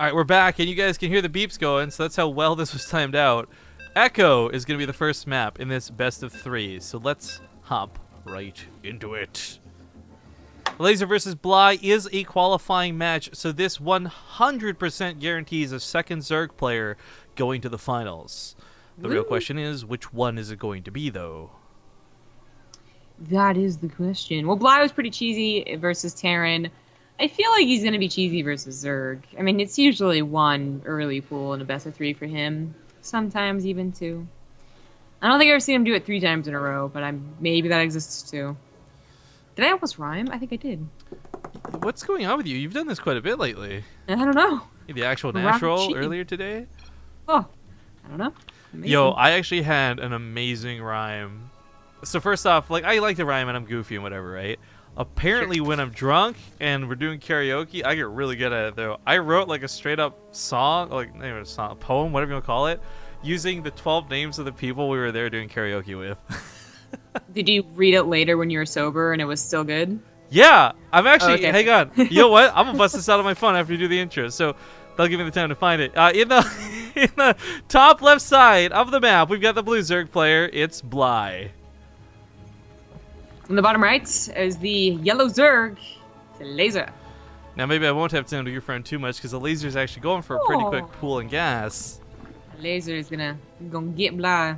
All right, we're back, and you guys can hear the beeps going, so that's how well this was timed out. Echo is going to be the first map in this best of 3, so let's hop right into it. Elazer versus Bly is a qualifying match, so this 100% guarantees a second Zerg player going to the finals. The real question is, which one is it going to be, though? That is the question. Well, Bly was pretty cheesy versus Terran. I feel like he's going to be cheesy versus Zerg. I mean, it's usually one early pool and a best of 3 for him. Sometimes even 2. I don't think I've ever seen him do it 3 times in a row, but maybe that exists too. Did I almost rhyme? I think I did. What's going on with you? You've done this quite a bit lately. I don't know. The actual natural earlier today? Oh, I don't know. Amazing. Yo, I actually had an amazing rhyme. So first off, like, I like to rhyme and I'm goofy and whatever, right? Apparently when I'm drunk and we're doing karaoke, I get really good at it though. I wrote like a straight up song, like not even a song, a poem, whatever you want to call it, using the 12 names of the people we were there doing karaoke with. Did you read it later when you were sober and it was still good? Yeah, I'm actually, okay. Hang on. You know what? I'm gonna bust this out on my phone after you do the intro, so they'll give me the time to find it. In the top left side of the map, we've got the blue Zerg player. It's Bly. On the bottom right is the yellow Zerg, it's Elazer. Now maybe I won't have time to your too much because the Elazer's actually going for a pretty quick pool and gas. Elazer is gonna get Bly.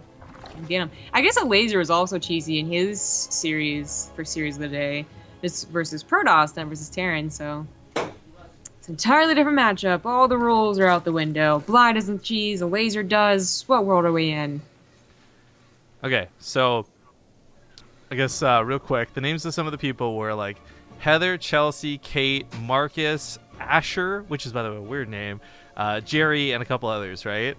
Get him. I guess Elazer is also cheesy in his series for Series of the Day. This versus Protoss, not versus Terran, so it's an entirely different matchup. All the rules are out the window. Bly doesn't cheese, Elazer does. What world are we in? Okay, so I guess real quick, the names of some of the people were like Heather, Chelsea, Kate, Marcus, Asher, which is by the way a weird name, Jerry, and a couple others, right?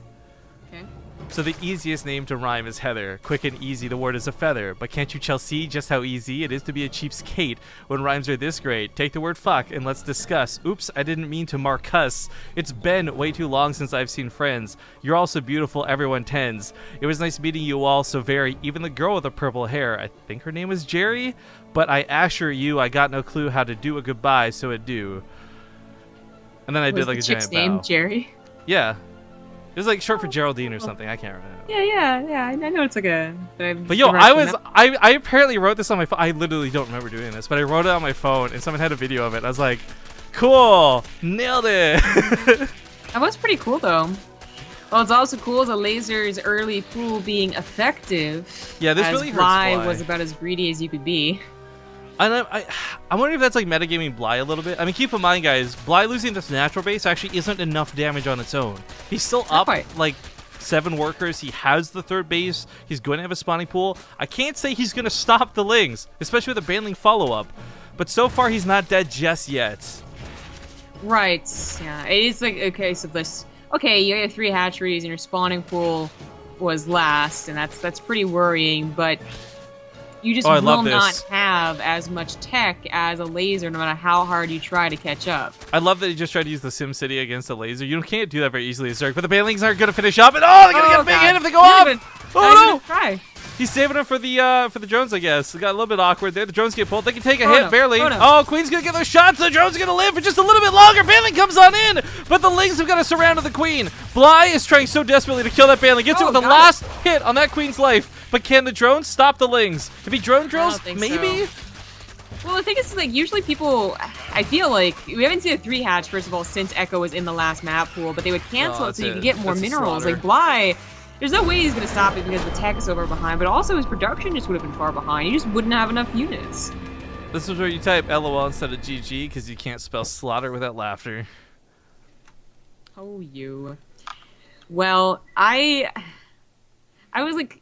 Okay. So the easiest name to rhyme is Heather. Quick and easy, the word is a feather. But can't you Chelsea just how easy it is to be a cheapskate when rhymes are this great? Take the word fuck and let's discuss. Oops, I didn't mean to Marcus. It's been way too long since I've seen friends. You're all so beautiful, everyone tends. It was nice meeting you all so very. Even the girl with the purple hair, I think her name was Jerry? But I assure you, I got no clue how to do a goodbye, so it do. And then I did like a giant bow. Name Jerry? Yeah. It was like short for Geraldine or something. I can't remember. Yeah. I know it's like a. But yo, I apparently wrote this on my phone. I literally don't remember doing this, but I wrote it on my phone, and someone had a video of it. I was like, cool, nailed it. That was pretty cool though. Well, it's also cool as Elazer's early pool being effective. Yeah, this really hurts Bly was about as greedy as you could be. And I'm wondering if that's like metagaming Bly a little bit. I mean, keep in mind, guys, Bly losing this natural base actually isn't enough damage on its own. He's still up like 7 workers. He has the 3rd base. He's going to have a spawning pool. I can't say he's going to stop the Lings, especially with a Banling follow-up. But so far, he's not dead just yet. Right. Yeah. It is like, okay, so this... Okay, you have 3 hatcheries and your spawning pool was last, and that's pretty worrying, but... You just will not have as much tech as Elazer no matter how hard you try to catch up. I love that he just tried to use the SimCity against Elazer. You can't do that very easily as Zerg, but the Banelings aren't going to finish up, and they're going to get a big hit if they go off! Oh no! He's saving him for the drones, I guess. It got a little bit awkward there. The drones get pulled. They can take a hit, barely. Oh, Queen's going to get those shots. The drone's going to live for just a little bit longer. Baneling comes on in, but the Lings have got to surround the Queen. Bly is trying so desperately to kill that Baneling. Gets it with the last hit on that Queen's life. But can the drones stop the Lings? If he drone drills, maybe? So. Well, the thing is, like, usually people, I feel like, we haven't seen a 3 hatch, first of all, since Echo was in the last map pool, but they would cancel it so you could get more minerals. Like, Bly, there's no way he's going to stop it because the tech is over behind, but also his production just would have been far behind. He just wouldn't have enough units. This is where you type LOL instead of GG because you can't spell slaughter without laughter. Oh, you. Well, I was like,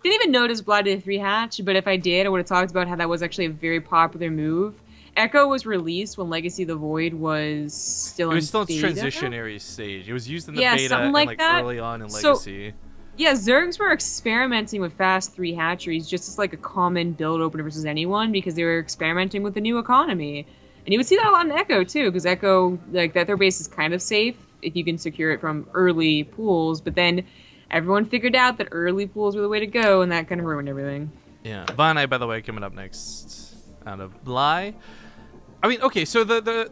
didn't even notice Bly did a 3 hatch, but if I did, I would have talked about how that was actually a very popular move. Echo was released when Legacy of the Void was still in beta. It was still its transitionary stage. It was used in the beta something and like that. Early on in Legacy. Yeah, Zergs were experimenting with fast 3 hatcheries just as like a common build opener versus anyone because they were experimenting with the new economy. And you would see that a lot in Echo too, because Echo, like, that their base is kind of safe if you can secure it from early pools, but then everyone figured out that early pools were the way to go, and that kind of ruined everything. Yeah. Vanai, by the way, coming up next out of Bly. I mean, okay, so that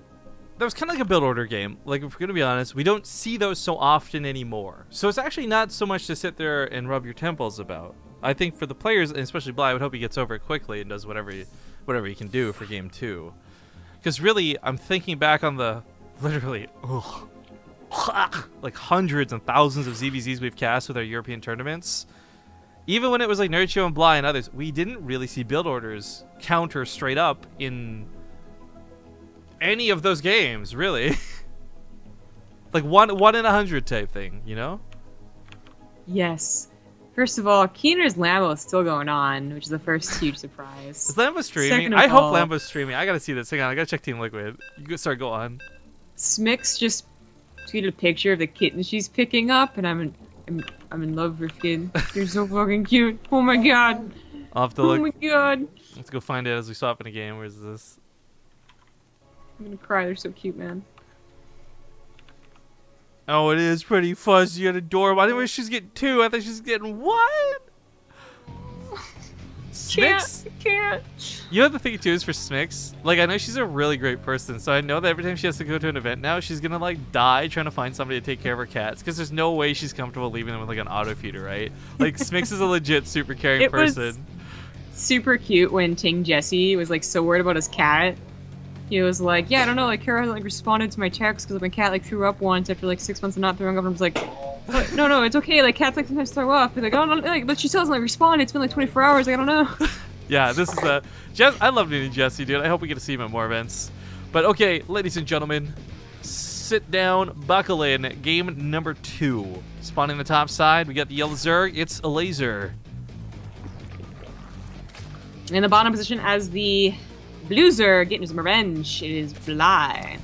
was kind of like a build order game. Like, if we're going to be honest, we don't see those so often anymore. So it's actually not so much to sit there and rub your temples about. I think for the players, and especially Bly, I would hope he gets over it quickly and does whatever he can do for game 2. Because really, I'm thinking back on the literally like hundreds and thousands of ZvZs we've cast with our European tournaments. Even when it was like Nerdcho and Bly and others, we didn't really see build orders counter straight up in any of those games, really. Like one in 100 type thing, you know? Yes. First of all, Keener's Lambo is still going on, which is the first huge surprise. Is Lambo streaming? Second of I hope all, Lambo's streaming. I gotta see this. Hang on, I gotta check Team Liquid. Go on. Smix just tweeted a picture of the kitten she's picking up, and I'm in love with kid. You're so fucking cute. Oh my god. I'll have to Oh look. my god. Let's go find it as we swap in a game. Where's this? I'm gonna cry. They're so cute, man. Oh, it is pretty fuzzy and adorable. I didn't wish she's getting 2. I thought she was getting 1. Smix? Can't. You know the thing too is for Smix, like I know she's a really great person, so I know that every time she has to go to an event now, she's gonna like die trying to find somebody to take care of her cats, because there's no way she's comfortable leaving them with like an auto feeder, right? Like Smix is a legit super caring person. Was super cute when Ting Jesse was like so worried about his cat. He was like, yeah, I don't know, like Kara like responded to my text because my cat like threw up once after like 6 months of not throwing up. And I was like, what? No, it's okay. Like cats like sometimes throw up. He's like, oh no, like, but she still doesn't like respond. It's been like 24 hours. Like I don't know. Yeah, this is Jess. I love meeting Jesse, dude. I hope we get to see him at more events. But okay, ladies and gentlemen, sit down, buckle in. Game number 2. Spawning the top side, we got the Elazer. It's Elazer. In the bottom position as the loser getting some revenge, it is Bly.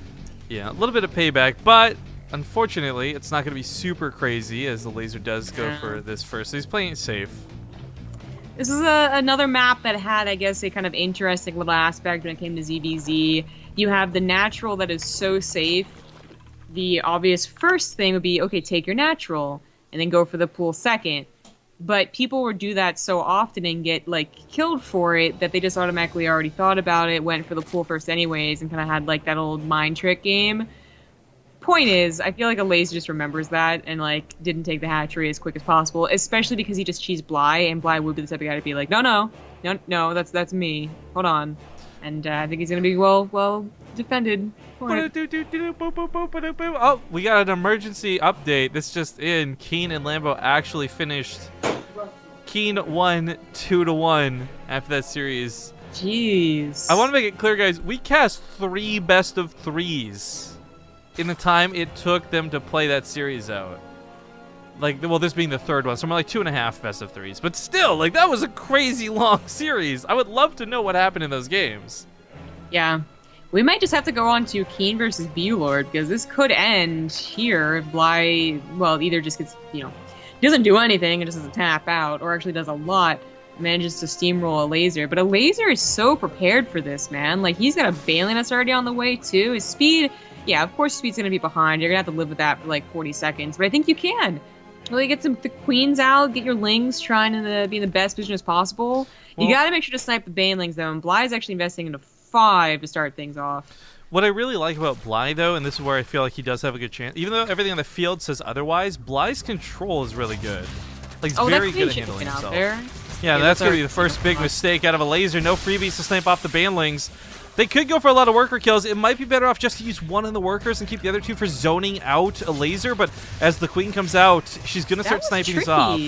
Yeah, a little bit of payback, but unfortunately, it's not going to be super crazy as the Elazer does go for this first. So he's playing it safe. This is another map that had, I guess, a kind of interesting little aspect when it came to ZvZ. You have the natural that is so safe. The obvious first thing would be, okay, take your natural, and then go for the pool second. But people would do that so often and get, like, killed for it that they just automatically already thought about it, went for the pool first anyways, and kind of had, like, that old mind trick game. Point is, I feel like Elazer just remembers that and, like, didn't take the hatchery as quick as possible, especially because he just cheesed Bly, and Bly would be the type of guy to be like, no, that's me. Hold on. And I think he's going to be well defended. Oh, we got an emergency update. This just in. Keen and Lambo actually finished. Keen won 2-1 after that series. Jeez. I want to make it clear, guys. We cast 3 best of 3s in the time it took them to play that series out. Like, well, this being the 3rd one, so I'm like 2.5 best of 3s. But still, like, that was a crazy long series. I would love to know what happened in those games. Yeah. We might just have to go on to Keen versus Bulord, because this could end here if Bly, well, either just gets, doesn't do anything and just doesn't tap out, or actually does a lot, manages to steamroll Elazer. But Elazer is so prepared for this, man. Like, he's got a Baneling that's already on the way, too. His speed, yeah, of course speed's going to be behind. You're going to have to live with that for, like, 40 seconds. But I think you can. Really get the queens out, get your lings trying to be in the best position as possible. Well, you got to make sure to snipe the Banelings, though, and Bly's actually investing into 5 to start things off. What I really like about Bly, though, and this is where I feel like he does have a good chance, even though everything on the field says otherwise, Bly's control is really good. Like, he's very good at handling himself. Yeah, that's going to be the first big mistake out of Elazer. No freebies to snipe off the Banelings. They could go for a lot of worker kills. It might be better off just to use one of the workers and keep the other 2 for zoning out Elazer, but as the queen comes out, she's going to start sniping these off.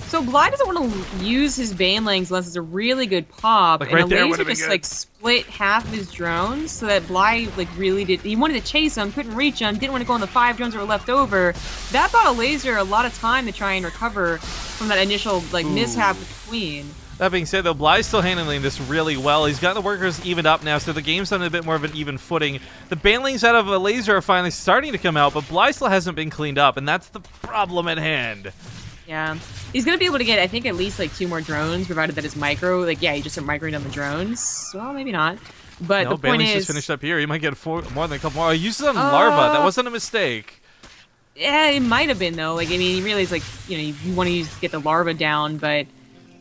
So Bly doesn't want to use his Banelings unless it's a really good pop, like and right Elazer just like split half of his drones so that Bly like really did. He wanted to chase him, couldn't reach him, didn't want to go on the 5 drones that were left over. That bought Elazer a lot of time to try and recover from that initial like mishap with the queen. That being said, though, Bly's still handling this really well. He's got the workers evened up now, so the game's on a bit more of an even footing. The Banelings out of Elazer are finally starting to come out, but Bly still hasn't been cleaned up, and that's the problem at hand. Yeah. He's going to be able to get, I think, at least like 2 more drones, provided that his micro, like, yeah, he just started microing down the drones. Well, maybe not. But no, the point Banelings is... just finished up here. He might get more than a couple more. He used it on Larva. That wasn't a mistake. Yeah, it might have been, though. Like, I mean, he really is like, you want to get the Larva down, but...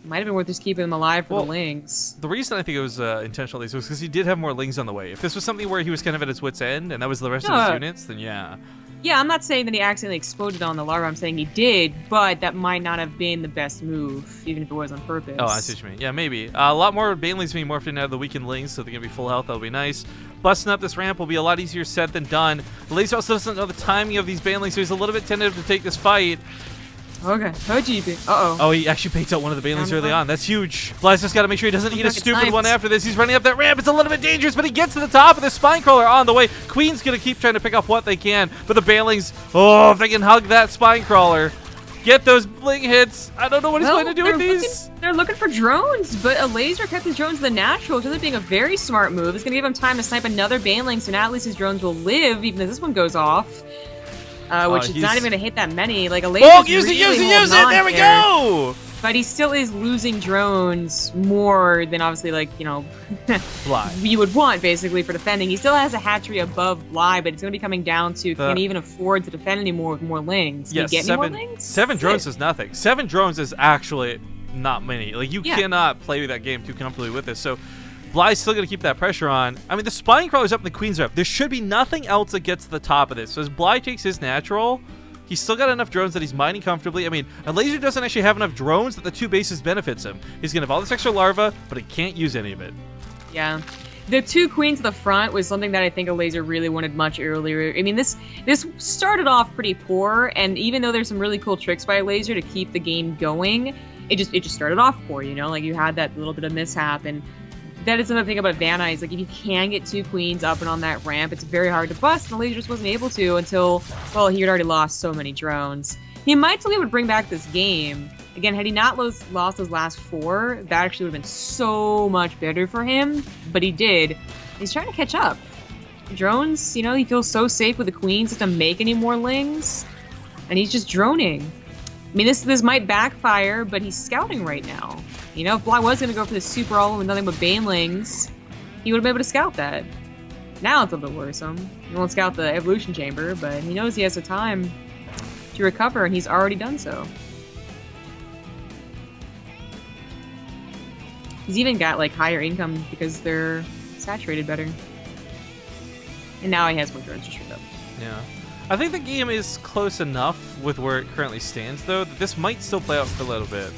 Might have been worth just keeping him alive for Well, the Lings. The reason I think it was intentional was because he did have more Lings on the way. If this was something where he was kind of at his wit's end and that was the rest of his units, then yeah. Yeah, I'm not saying that he accidentally exploded on the larva. I'm saying he did, but that might not have been the best move, even if it was on purpose. Oh, I see what you mean. Yeah, maybe. A lot more Banelings being morphed in out of the weakened Lings, so they're going to be full health. That'll be nice. Busting up this ramp will be a lot easier said than done. Elazer also doesn't know the timing of these Banelings, so he's a little bit tentative to take this fight. Okay. Uh-oh. Oh, he actually baits out one of the Banelings early on. That's huge. Bly's just got to make sure he doesn't eat a stupid one after this. He's running up that ramp. It's a little bit dangerous, but he gets to the top of the spine crawler on the way. Queen's going to keep trying to pick up what they can, but the Banelings, oh, if they can hug that spine crawler, get those bling hits. I don't know what he's going to do with these. They're looking for drones, but Elazer kept his drones in the natural, which ends up being a very smart move. It's going to give him time to snipe another Baneling, so now at least his drones will live, even if this one goes off. Which is not even going to hit that many. Like, Elazer. Oh, use it! There we go! But he still is losing drones more than, obviously, like, you know, Bly. you would want, basically, for defending. He still has a hatchery above Bly, but it's going to be coming down to can he even afford to defend anymore with more Lings? Can he get any more Lings? 7 drones is nothing. 7 drones is actually not many. Like, you cannot play that game too comfortably with this. So, Bly's still going to keep that pressure on. I mean, the Spine Crawler's up and the Queens are up. There should be nothing else that gets to the top of this. So as Bly takes his natural, he's still got enough drones that he's mining comfortably. I mean, Elazer doesn't actually have enough drones that the 2 bases benefits him. He's going to have all this extra larva, but he can't use any of it. Yeah. The 2 queens at the front was something that I think Elazer really wanted much earlier. I mean, this started off pretty poor, and even though there's some really cool tricks by Elazer to keep the game going, it just started off poor, you know? Like, you had that little bit of mishap, and that is another thing about Van Eyes. Like, if you can get 2 queens up and on that ramp, it's very hard to bust, and Elazer just wasn't able to until, well, he had already lost so many drones. He might still be able to bring back this game. Again, had he not lost those last 4, that actually would have been so much better for him, but he did. He's trying to catch up. Drones, you know, he feels so safe with the queens, doesn't make any more Lings, and he's just droning. I mean, this might backfire, but he's scouting right now. You know, if Bly was going to go for the super all with nothing but Banelings, he would have been able to scout that. Now it's a little worrisome. He won't scout the evolution chamber, but he knows he has the time to recover, and he's already done so. He's even got, like, higher income because they're saturated better. And now he has more drones to shoot up. Yeah. I think the game is close enough with where it currently stands, though, that this might still play out for a little bit.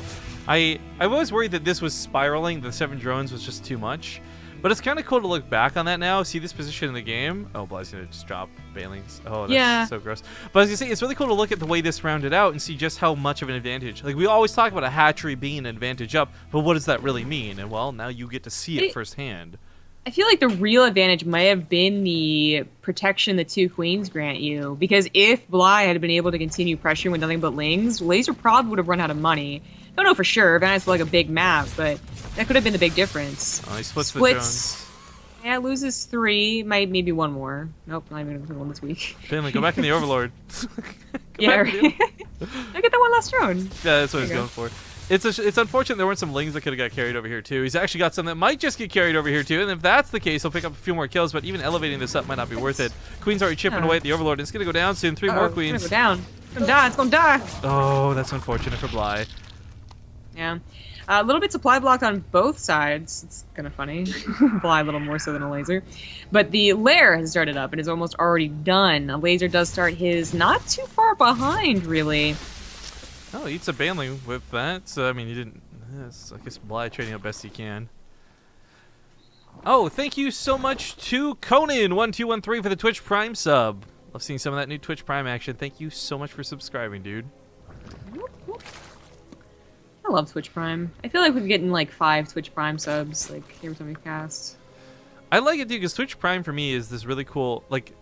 I was worried that this was spiraling, the 7 drones was just too much. But it's kind of cool to look back on that now, see this position in the game. Oh, Bly's going to just drop Banelings. Oh, that's so gross. But I was going to say, it's really cool to look at the way this rounded out and see just how much of an advantage. Like, we always talk about a hatchery being an advantage up, but what does that really mean? And, well, now you get to see it firsthand. I feel like the real advantage might have been the protection the 2 queens grant you. Because if Bly had been able to continue pressuring with nothing but Lings, Elazer probably would have run out of money. Don't know for sure. Van Nuys like a big map, but that could have been the big difference. Oh, he splits the drones. Yeah, loses 3, maybe 1 more. Nope, not even gonna 1 this week. Finley, go back in the Overlord. Yeah, right. I get that 1 last drone. Yeah, that's what he's going for. It's unfortunate there weren't some Lings that could have got carried over here too. He's actually got some that might just get carried over here too, and if that's the case, he'll pick up a few more kills, but even elevating this up might not be worth it. Queen's already chipping away at the Overlord, and it's going to go down soon. 3 more Queens. It's going to go down. It's going to die. It's going to die. Oh, that's unfortunate for Bly. Yeah. A little bit supply blocked on both sides. It's kind of funny. Bly a little more so than Elazer. But the lair has started up and is almost already done. Elazer does start his not too far behind, really. Oh, he eats a Baneling with that. So, I mean, he didn't... I guess Bly trading up best he can. Oh, thank you so much to Conan1213 for the Twitch Prime sub. Love seeing some of that new Twitch Prime action. Thank you so much for subscribing, dude. I love Twitch Prime. I feel like we've getting like 5 Twitch Prime subs like every time we cast. I like it, dude, because Twitch Prime for me is this really cool, like,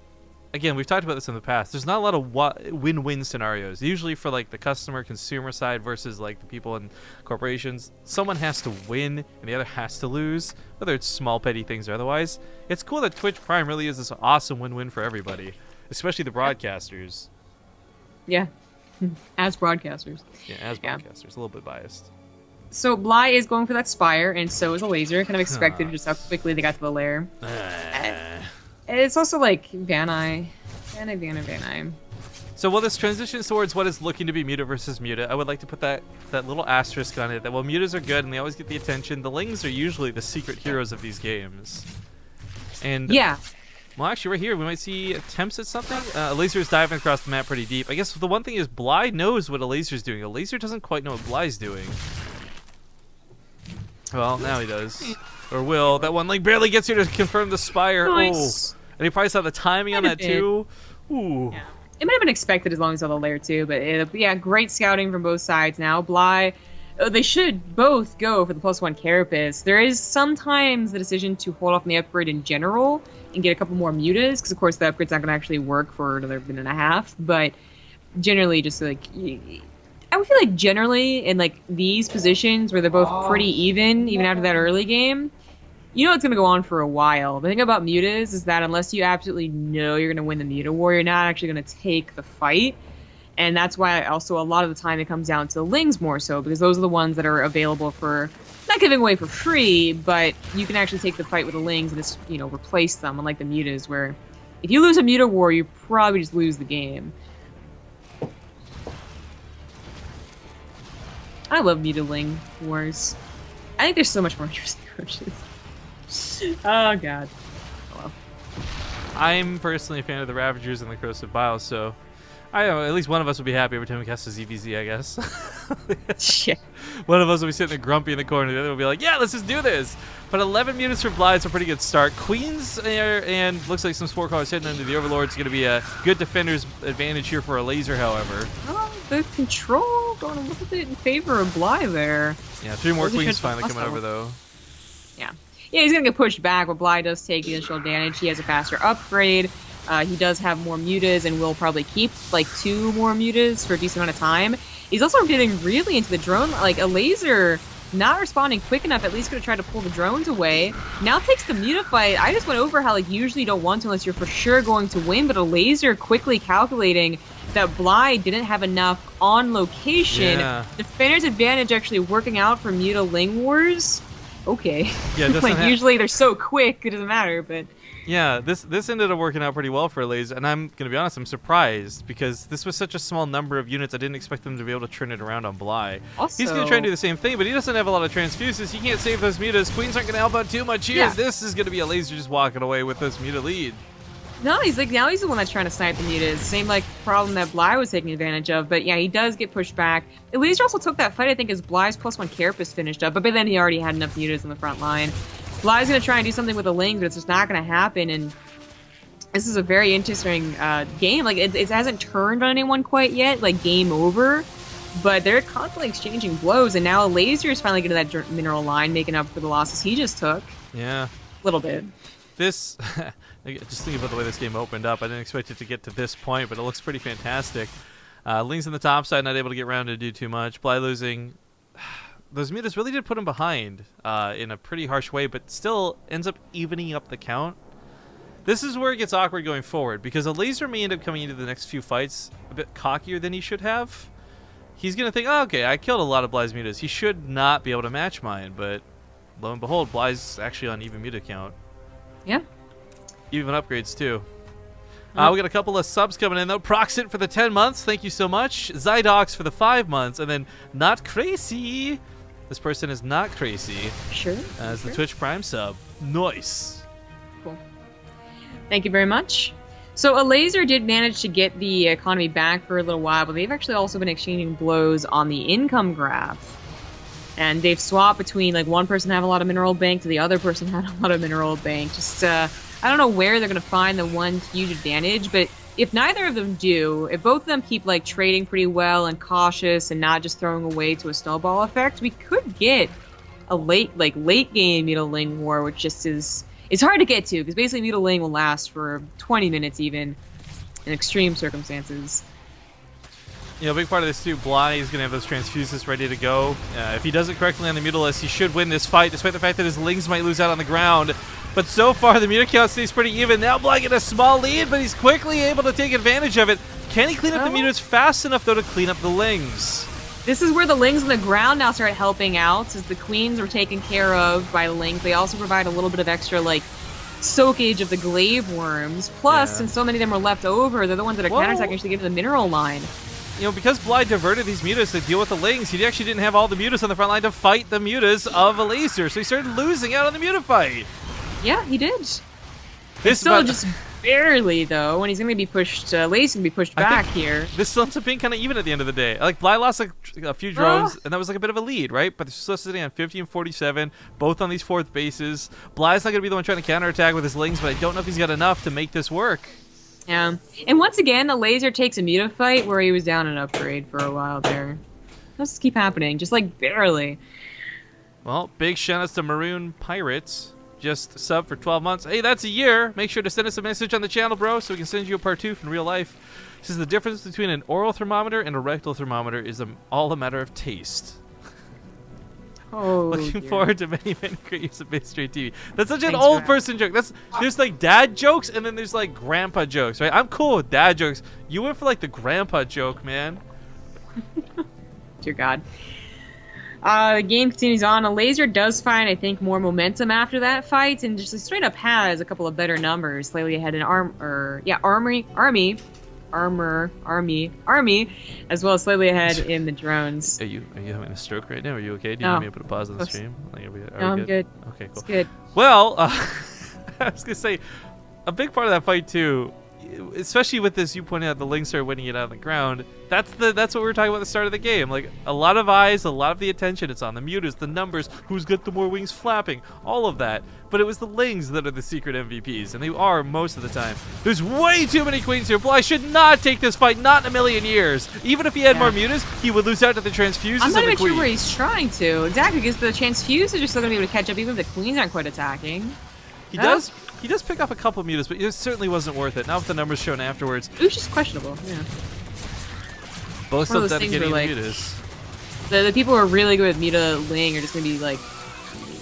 again, we've talked about this in the past. There's not a lot of win-win scenarios. Usually for like the customer, consumer side versus like the people in corporations, someone has to win and the other has to lose, whether it's small petty things or otherwise. It's cool that Twitch Prime really is this awesome win-win for everybody, especially the broadcasters. Yeah. As broadcasters. Yeah, as broadcasters. A little bit biased. So Bly is going for that Spire, and so is Elazer. Kind of expected just how quickly they got to the lair. And it's also like Van Eye. So while this transitions towards what is looking to be Muta versus Muta, I would like to put that little asterisk on it, that while Mutas are good and they always get the attention, the Lings are usually the secret heroes of these games. And Yeah. well, actually, right here, we might see attempts at something. Elazer is diving across the map pretty deep. I guess the one thing is Bly knows what Elazer's doing. Elazer doesn't quite know what Bly's doing. Well, now he does. Or will. That one Ling barely gets here to confirm the Spire. Nice. Oh. And he probably saw the timing on that, too. Ooh. Yeah. It might have been expected as long as all the layer 2, but yeah, great scouting from both sides now. Bly, they should both go for the +1 Carapace. There is sometimes the decision to hold off on the upgrade in general and get a couple more mutas, because of course the upgrade's not going to actually work for another minute and a half, but generally just like, I would feel like generally in like these positions where they're both pretty even after that early game, you know it's going to go on for a while. The thing about mutas is that unless you absolutely know you're going to win the muta war, you're not actually going to take the fight. And that's why also a lot of the time it comes down to the Lings more so, because those are the ones that are available for, not giving away for free, but you can actually take the fight with the Lings and just, you know, replace them, unlike the mutas, where if you lose a muta war, you probably just lose the game. I love muta-ling wars. I think there's so much more interesting approaches. Oh god. Hello. I'm personally a fan of the Ravagers and the Corrosive Bile, so I don't know, at least one of us will be happy every time we cast a ZvZ, I guess. Yeah. One of us will be sitting there grumpy in the corner, the other will be like, yeah, let's just do this. But 11 mutas for Bly's a pretty good start. Queens and looks like some Spore Callers hitting under the Overlord's going to be a good defender's advantage here for Elazer, however. Oh, the control going a little bit in favor of Bly there. Yeah, 3 more Those are Queens good finally for coming over, though. Yeah. Yeah, he's going to get pushed back, but Bly does take the initial damage. He has a faster upgrade. He does have more mutas and will probably keep like 2 more mutas for a decent amount of time. He's also getting really into the drone. Like Elazer not responding quick enough, at least going to try to pull the drones away. Now takes the muta fight. I just went over how like usually you don't want to unless you're for sure going to win, but Elazer quickly calculating that Bly didn't have enough on location. Yeah. Defender's advantage actually working out for muta-ling wars. Okay. Yeah, it doesn't like usually they're so quick, it doesn't matter, but yeah, this ended up working out pretty well for Elazer, and I'm gonna be honest, I'm surprised because this was such a small number of units. I didn't expect them to be able to turn it around on Bly. Also, he's gonna try and do the same thing, but he doesn't have a lot of transfuses. He can't save those mutas. Queens aren't gonna help out too much here. Yeah. This is gonna be Elazer just walking away with this muta lead. no, he's the one that's trying to snipe the mutas. Same like problem that Bly was taking advantage of, but yeah, he does get pushed back. Elazer also took that fight, I think, as Bly's +1 Carapace finished up, but by then he already had enough mutas on the front line. Bly's gonna try and do something with the Ling, but it's just not gonna happen, and this is a very interesting game. Like, it hasn't turned on anyone quite yet, like game over, but they're constantly exchanging blows, and now Elazer is finally getting that mineral line, making up for the losses he just took. Yeah. A little bit. This, just think about the way this game opened up. I didn't expect it to get to this point, but it looks pretty fantastic. Ling's on the top side, not able to get around to do too much. Bly losing. Those mutas really did put him behind in a pretty harsh way, but still ends up evening up the count. This is where it gets awkward going forward, because Elazer may end up coming into the next few fights a bit cockier than he should have. He's going to think, oh, okay, I killed a lot of Bly's mutas. He should not be able to match mine, but lo and behold, Bly's actually on even muta count. Yeah. Even upgrades, too. We got a couple of subs coming in, though. Proxit for the 10 months. Thank you so much. Zydox for the 5 months. And then Not Crazy. This person is Not Crazy. Sure. As the Twitch Prime sub. Nice. Cool. Thank you very much. So Elazer did manage to get the economy back for a little while, but they've actually also been exchanging blows on the income graph. And they've swapped between, like, one person have a lot of mineral bank to the other person had a lot of mineral bank. Just, I don't know where they're going to find the one huge advantage, but if neither of them do, if both of them keep, like, trading pretty well and cautious and not just throwing away to a snowball effect, we could get a late game muta-ling war, which just is... It's hard to get to, because basically muta-ling will last for 20 minutes even, in extreme circumstances. You know, a big part of this too, Bly is going to have those transfuses ready to go. If he does it correctly on the Mutalist, he should win this fight, despite the fact that his Lings might lose out on the ground. But so far, the muta count stays pretty even. Now Bly getting a small lead, but he's quickly able to take advantage of it. Can he clean up the mutas fast enough, though, to clean up the Lings? This is where the Lings on the ground now start helping out, as the Queens were taken care of by the Lings. They also provide a little bit of extra, like, soakage of the glaive worms. Plus, since so many of them are left over, they're the ones that are counterattacking actually get to the mineral line. You know, because Bly diverted these mutas to deal with the lings, he actually didn't have all the mutas on the front line to fight the mutas of Elazer, so he started losing out on the muta fight. Yeah, he did. Still just barely, though, when he's going to be pushed, Elazer can be pushed back here. This still ends up being kind of even at the end of the day. Like, Bly lost like a few drones, and that was like a bit of a lead, right? But they're still sitting on 50 and 47, both on these fourth bases. Bly's not going to be the one trying to counterattack with his lings, but I don't know if he's got enough to make this work. Yeah, and once again, Elazer takes a muta fight where he was down an upgrade for a while there. Let's keep happening, just like barely. Well, big shout outs to Maroon Pirates. Just sub for 12 months. Hey, that's a year. Make sure to send us a message on the channel, bro, so we can send you a part 2 in real life. This is the difference between an oral thermometer and a rectal thermometer is all a matter of taste. Oh, Looking forward to many great years of BaseTradeTV. That's such an old person joke. There's like dad jokes and then there's like grandpa jokes, right? I'm cool with dad jokes. You went for like the grandpa joke, man. Dear God. The game continues on. Elazer does find, I think, more momentum after that fight, and just straight up has a couple of better numbers. Slightly ahead in army, as well as slightly ahead in the drones. Are you having a stroke right now? Are you okay? Do you need me to put a pause on the stream? I'm good. Okay, cool. It's good. Well, I was gonna say, a big part of that fight too, especially with this, you pointed out the lings are winning it out on the ground. That's what we were talking about at the start of the game. Like, a lot of eyes, a lot of the attention, it's on the mutas, the numbers, who's got the more wings flapping, all of that. But it was the lings that are the secret MVPs, and they are most of the time. There's way too many queens here. Bly should not take this fight, not in a million years. Even if he had more mutas, he would lose out to the transfuses. I'm not even sure where he's trying to. Exactly, because the transfuses are still going to be able to catch up even if the queens aren't quite attacking. He does pick up a couple of mutas, but it certainly wasn't worth it. Not with the numbers shown afterwards. It was just questionable, yeah. Both still dedicating like, mutas. The people who are really good with Muta-ling are just going to be like,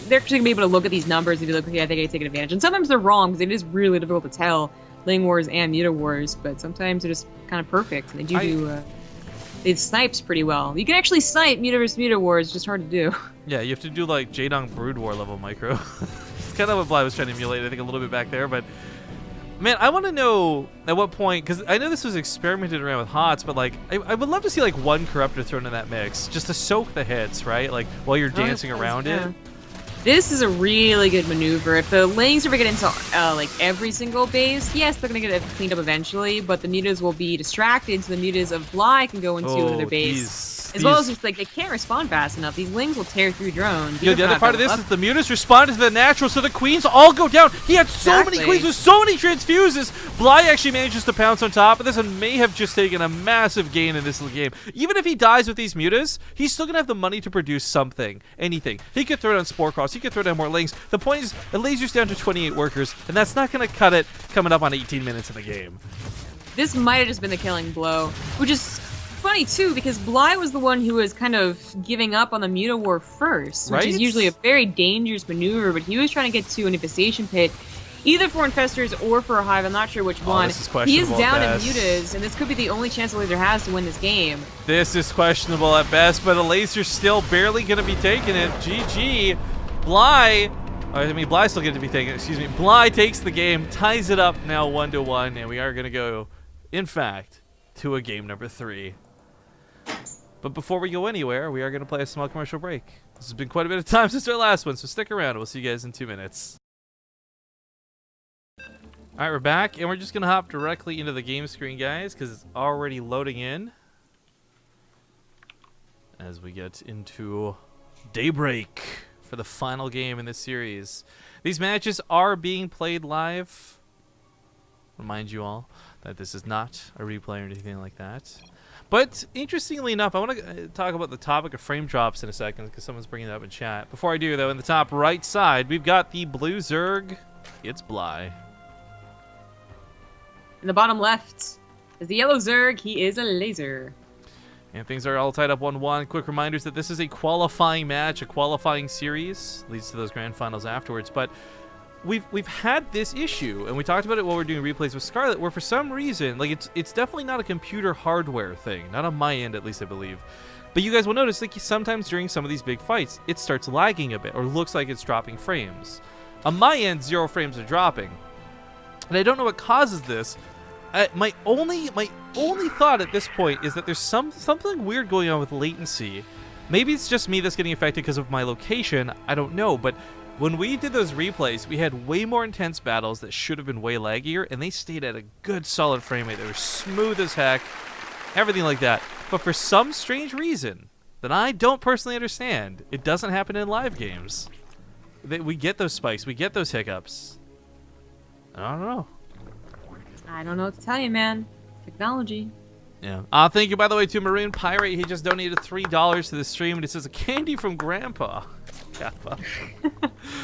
they're just going to be able to look at these numbers and be like, okay, I think I take advantage. And sometimes they're wrong because it is really difficult to tell Ling Wars and Muta Wars, but sometimes they're just kind of perfect. And they do they snipes pretty well. You can actually snipe Muta vs. Muta Wars, it's just hard to do. Yeah, you have to do like Jaedong Brood War level micro. It's kind of what Bly was trying to emulate, I think, a little bit back there, but man, I want to know at what point, because I know this was experimented around with HOTS, but like, I would love to see like one corruptor thrown in that mix, just to soak the hits, right? Like, while you're dancing around it. This is a really good maneuver. If the lings ever get into like every single base, yes, they're gonna get it cleaned up eventually, but the mutas will be distracted, so the mutas of Bly can go into another base. As well as just like they can't respond fast enough. These lings will tear through drones. Yeah, the other part of this is the mutas responded to the natural, so the queens all go down. He had so many queens with so many transfuses. Bly actually manages to pounce on top, but this one may have just taken a massive gain in this game. Even if he dies with these mutas, he's still gonna have the money to produce something, anything. He could throw down Spore Cross, he could throw down more lings. The point is, Elazer's down to 28 workers, and that's not gonna cut it coming up on 18 minutes in the game. This might have just been the killing blow, which is funny too, because Bly was the one who was kind of giving up on the Muta War first, which is usually a very dangerous maneuver, but he was trying to get to an infestation pit, either for infestors or for a hive, I'm not sure which one. This is questionable. He is down in mutas, and this could be the only chance Elazer has to win this game. This is questionable at best, but Elazer's still barely going to be taking it. GG. Bly, Bly's still going to be taking it, excuse me. Bly takes the game, ties it up now 1-1, and we are going to go, in fact, to a game number 3. But before we go anywhere, we are going to play a small commercial break. This has been quite a bit of time since our last one, so stick around. We'll see you guys in 2 minutes. Alright, we're back, and we're just going to hop directly into the game screen, guys, because it's already loading in. As we get into Daybreak for the final game in this series. These matches are being played live. Remind you all that this is not a replay or anything like that. But interestingly enough, I want to talk about the topic of frame drops in a second because someone's bringing it up in chat. Before I do, though, in the top right side, we've got the blue Zerg. It's Bly. In the bottom left is the yellow Zerg. He is Elazer. And things are all tied up 1-1. Quick reminders that this is a qualifying match, a qualifying series. Leads to those grand finals afterwards. But we've had this issue, and we talked about it while we were doing replays with Scarlet, where for some reason, like it's definitely not a computer hardware thing, not on my end at least, I believe. But you guys will notice, like, sometimes during some of these big fights, it starts lagging a bit, or looks like it's dropping frames. On my end, 0 frames are dropping. And I don't know what causes this. My only thought at this point is that there's something weird going on with latency. Maybe it's just me that's getting affected because of my location. I don't know, but when we did those replays, we had way more intense battles that should have been way laggier, and they stayed at a good solid frame rate. They were smooth as heck, everything like that. But for some strange reason that I don't personally understand, it doesn't happen in live games. We get those spikes, we get those hiccups. I don't know. I don't know what to tell you, man. Technology. Yeah. Thank you, by the way, to Maroon Pirate. He just donated $3 to the stream, and it says a candy from Grandpa. Grandpa.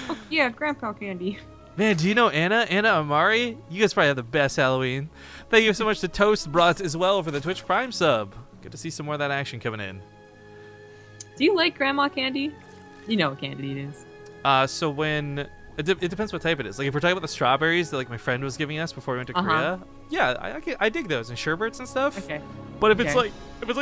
Oh, yeah, Grandpa candy. Man, do you know Anna Amari? You guys probably have the best Halloween. Thank you so much to Toast Brats as well for the Twitch Prime sub. Good to see some more of that action coming in. Do you like Grandma candy? You know what candy it is. So when it depends what type it is. Like if we're talking about the strawberries that like my friend was giving us before we went to Korea, yeah, I dig those and sherbets and stuff. Okay. But if it's like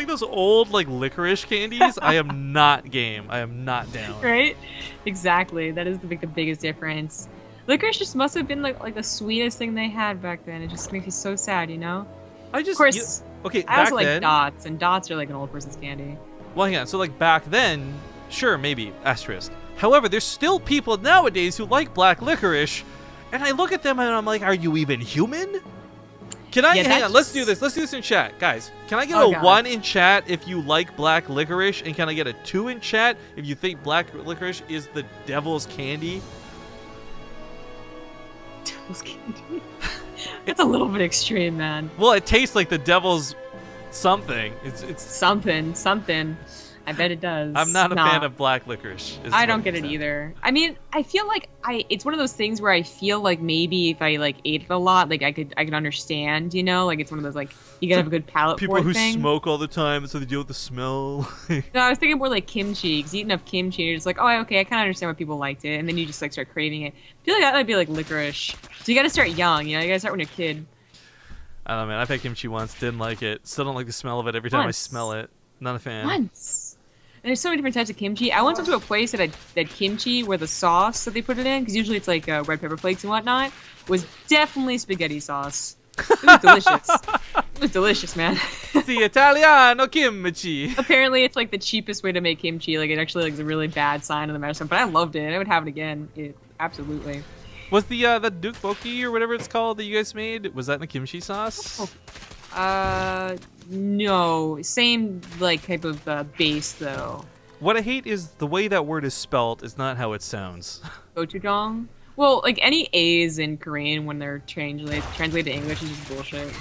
those old like licorice candies, I am not game. I am not down. Right? Exactly. That is the biggest difference. Licorice just must have been like the sweetest thing they had back then. It just makes me so sad, you know? Of course, okay, I back also like then, dots, and dots are like an old person's candy. Well, yeah, so like back then, sure, maybe, asterisk. However, there's still people nowadays who like black licorice, and I look at them and I'm like, are you even human? Can I, hang on, let's do this in chat. Guys, can I get a 1 in chat if you like black licorice, and can I get a 2 in chat if you think black licorice is the devil's candy? Devil's candy? It's a little bit extreme, man. Well, it tastes like the devil's something. It's something. I bet it does. I'm not a fan of black licorice. I don't get it either. I mean, I feel like it's one of those things where I feel like maybe if I like ate it a lot, like I could understand, you know? Like it's one of those like you gotta have a good palate for it people who thing. smoke all the time, so they deal with the smell. No, I was thinking more like kimchi. Because you eat enough kimchi, you're just like, oh, okay, I kind of understand why people liked it, and then you just like start craving it. I feel like that might be like licorice. So you gotta start young, you know? You gotta start when you're a kid. I don't know, man. I've had kimchi once, didn't like it. Still don't like the smell of it every time I smell it. Not a fan. Once. And there's so many different types of kimchi. I once went to a place that had kimchi where the sauce that they put it in, because usually it's like red pepper flakes and whatnot, was definitely spaghetti sauce. It was delicious. It was delicious, man. The Italiano kimchi. Apparently, it's like the cheapest way to make kimchi. Like it actually like is a really bad sign of the medicine, but I loved it. I would have it again. Absolutely. Was the Dukboki or whatever it's called that you guys made? Was that in the kimchi sauce? No. Same like type of base though. What I hate is the way that word is spelt is not how it sounds. Gochujang. Well, like any A's in Korean when they're translated to English is just bullshit.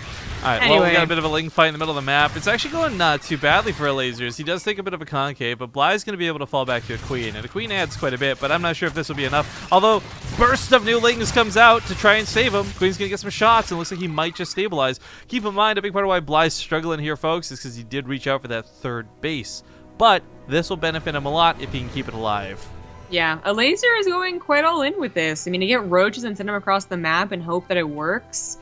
Alright, anyway. well, we got a bit of a Ling fight in the middle of the map. It's actually going not too badly for Elazer. He does take a bit of a concave, but Bly's going to be able to fall back to a queen. And a queen adds quite a bit, but I'm not sure if this will be enough. Although, burst of new Lings comes out to try and save him. Queen's going to get some shots, and it looks like he might just stabilize. Keep in mind, a big part of why Bly's struggling here, folks, is because he did reach out for that third base. But this will benefit him a lot if he can keep it alive. Yeah, Elazer is going quite all in with this. I mean, to get roaches and send them across the map and hope that it works.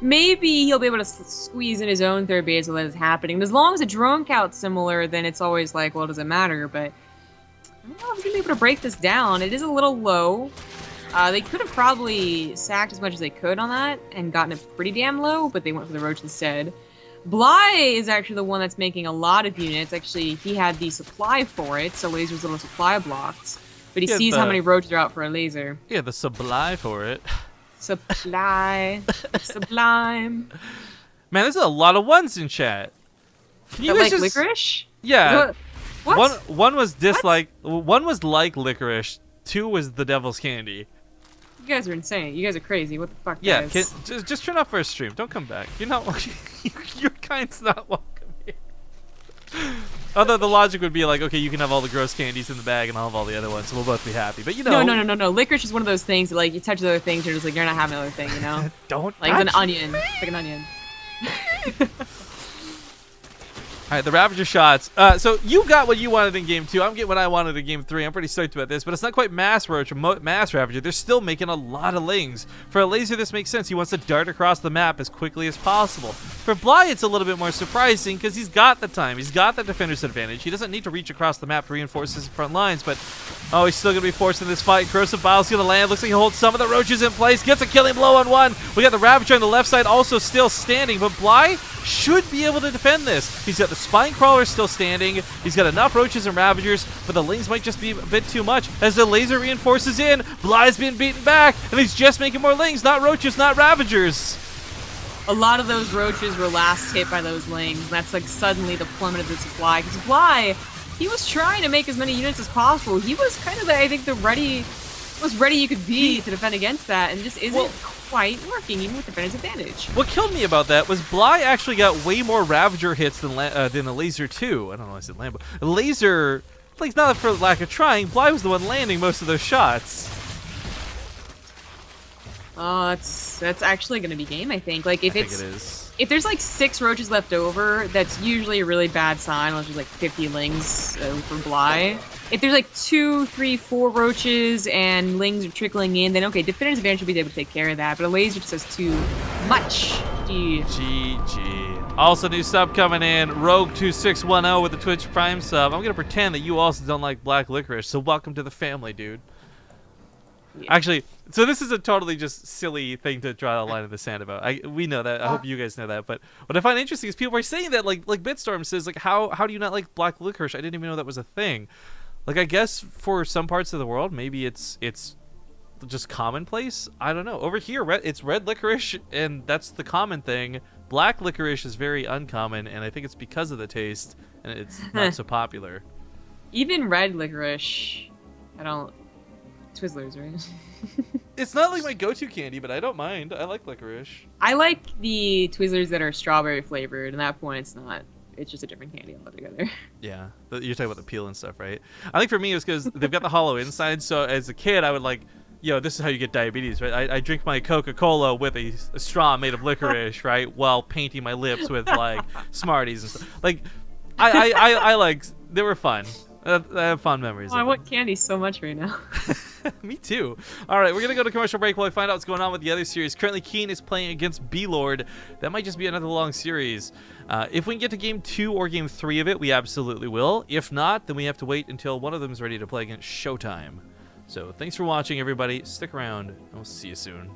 Maybe he'll be able to squeeze in his own third base while that's happening. And as long as the drone count's similar, then it's always like, well, does it matter? But I don't know if he's going to be able to break this down. It is a little low. They could have probably sacked as much as they could on that and gotten it pretty damn low, but they went for the roach instead. Bly is actually the one that's making a lot of units. Actually, he had the supply for it, so Lazer's little supply blocks. But he sees how many roaches are out for Elazer. Yeah, the supply for it. Supply. Sublime. Man, there's a lot of ones in chat. Can you like just... licorice? Yeah. What? One was dislike. One was like licorice. 2 was the devil's candy. You guys are insane. You guys are crazy. What the fuck, yeah, guys? just turn off first stream. Don't come back. You're not. Your kind's not welcome here. Although the logic would be like, okay, you can have all the gross candies in the bag, and I'll have all the other ones, so we'll both be happy. But you know, no. Licorice is one of those things that, like, you touch other things, you're just like, you're not having another thing, you know? Don't like touch an onion. It's like an onion. All right, the Ravager shots. So you got what you wanted in game 2. I'm getting what I wanted in game 3. I'm pretty stoked about this, but it's not quite mass Roach or mass Ravager. They're still making a lot of lings. For Elazer, this makes sense. He wants to dart across the map as quickly as possible. For Bly, it's a little bit more surprising because he's got the time. He's got the defender's advantage. He doesn't need to reach across the map to reinforce his front lines, but oh, he's still going to be forced in this fight. Corrosive Bile's going to land. Looks like he holds some of the Roaches in place. Gets a killing blow on one. We got the Ravager on the left side also still standing, but Bly should be able to defend this. He's got the Spine Crawler still standing. He's got enough Roaches and Ravagers, but the Lings might just be a bit too much. As the Laser reinforces in, Bly's been beaten back, and he's just making more Lings, not Roaches, not Ravagers. A lot of those Roaches were last hit by those Lings, and that's like suddenly the plummet of the supply. Because Bly, he was trying to make as many units as possible. He was kind of, I think, most ready you could be to defend against that, and just isn't quite working, even with defender's advantage. What killed me about that was Bly actually got way more Ravager hits than the Laser 2. I don't know why I said Lambo. Laser, like, not for lack of trying, Bly was the one landing most of those shots. That's actually going to be game, I think. Like, if I think it is. If there's like 6 Roaches left over, that's usually a really bad sign, unless there's like 50 Lings for Bly. If there's like 2, 3, 4 Roaches and Lings are trickling in, then okay, defender's advantage will be able to take care of that, but a Laser just has too much. GG. Also, new sub coming in, Rogue2610 with the Twitch Prime sub. I'm going to pretend that you also don't like black licorice, so welcome to the family, dude. Yeah. Actually, so this is a totally just silly thing to draw a line in the sand about. We know that. I hope you guys know that. But what I find interesting is people are saying that, like Bitstorm says, like, how do you not like black licorice? I didn't even know that was a thing. Like, I guess for some parts of the world, maybe it's just commonplace. I don't know. Over here, it's red licorice, and that's the common thing. Black licorice is very uncommon, and I think it's because of the taste, and it's not so popular. Even red licorice, I don't. Twizzlers, right? It's not like my go-to candy, but I don't mind. I like licorice. I like the Twizzlers that are strawberry flavored, and at that point it's not. It's just a different candy altogether. Yeah, you're talking about the peel and stuff, right? I think for me it was because they've got the hollow inside, so as a kid I would like, this is how you get diabetes, right? I drink my Coca-Cola with a straw made of licorice, right? While painting my lips with like Smarties and stuff. Like, I like, they were fun. I have fond memories. Oh, I want candy so much right now. Me too. All right, we're going to go to commercial break while we find out what's going on with the other series. Currently, Keen is playing against B-Lord. That might just be another long series. If we can get to Game 2 or Game 3 of it, we absolutely will. If not, then we have to wait until one of them is ready to play against Showtime. So thanks for watching, everybody. Stick around, and we'll see you soon.